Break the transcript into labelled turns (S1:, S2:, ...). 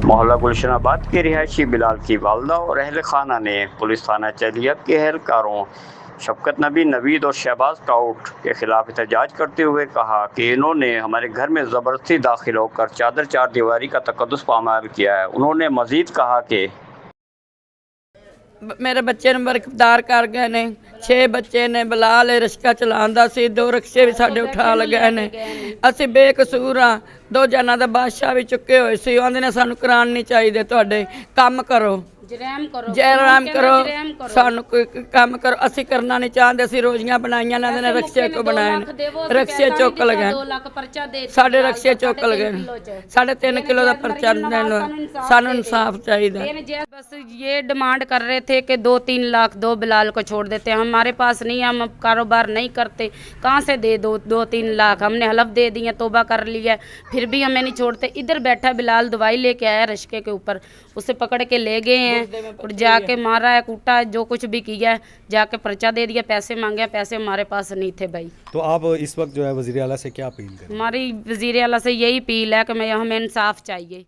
S1: मोहल्ला गुलशनाबाद के रिहायशी बिलाल की वालदा और अहल खाना ने पुलिस थाना चलियब के एहलकारों शफकत नबी, नवीद और शहबाज टाउट के खिलाफ एहतजाज करते हुए कहा कि इन्होंने हमारे घर में ज़बरदस्ती दाखिल होकर चादर चार दीवारी का तकद्दुस पामाल किया है। उन्होंने मजीद कहा कि
S2: मेरे बच्चे ਨੂੰ ਬਰਕਤਾਰ ਕਰ ਗਏ ਨੇ। 6 ਬੱਚੇ ਨੇ। ਬਲਾਲ ਰਿਸ਼ਕਾ ਚਲਾਉਂਦਾ ਸੀ। 2 ਰਿਕਸ਼ੇ ਵੀ ਸਾਡੇ ਉਠਾ ਲਗਾਏ ਨੇ। ਅਸੀਂ ਬੇਕਸੂਰ ਆ। 2 ਜਨਾਂ ਦਾ ਬਾਦਸ਼ਾਹ ਵੀ ਚੁੱਕੇ ਹੋਏ ਸੀ। ਉਹਦੇ ਨੇ ਸਾਨੂੰ ਕਰਾਉਣ ਨਹੀਂ ਚਾਹੀਦੇ। ਤੁਹਾਡੇ ਕੰਮ ਕਰੋ, ਜੈਰਾਮ ਕਰੋ, ਸਾਨੂੰ ਕੋਈ ਕੰਮ ਕਰੋ। ਅਸੀਂ ਕਰਨਾ ਨਹੀਂ ਚਾਹੁੰਦੇ। ਅਸੀਂ ਰੋਜ਼ੀਆਂ ਬਣਾਈਆਂ ਨੇ। ਨੇ ਰਿਕਸ਼ੇ ਕੋ ਬਣਾਏ ਨੇ। ਰਿਕਸ਼ੇ ਚੁੱਕ ਲਗਾਏ। ਸਾਡੇ ਰਿਕਸ਼ੇ ਚੁੱਕ ਲਗਾਏ। 3.5 किलो ਦਾ ਪਰਚਾ ਦੇਣ। ਸਾਨੂੰ ਇਨਸਾਫ ਚਾਹੀਦਾ।
S3: बस ये डिमांड कर रहे थे कि 2-3 लाख दो, बिलाल को छोड़ देते। हमारे पास नहीं, हम कारोबार नहीं करते, कहाँ से दे दो 2-3 लाख। हमने हलफ दे दिए, तोबा कर लिया, फिर भी हमें नहीं छोड़ते। इधर बैठा बिलाल दवाई लेके आया रिश्के के ऊपर, उसे पकड़ के ले गए हैं और जाके मारा है, कूटा है, जो कुछ भी किया है। जाके पर्चा दे दिया, पैसे मांगे, पैसे हमारे पास नहीं थे भाई।
S4: तो आप इस वक्त जो है वज़ीर आला से क्या अपील करें?
S3: हमारी वज़ीर आला से यही अपील है कि हमें इंसाफ चाहिए।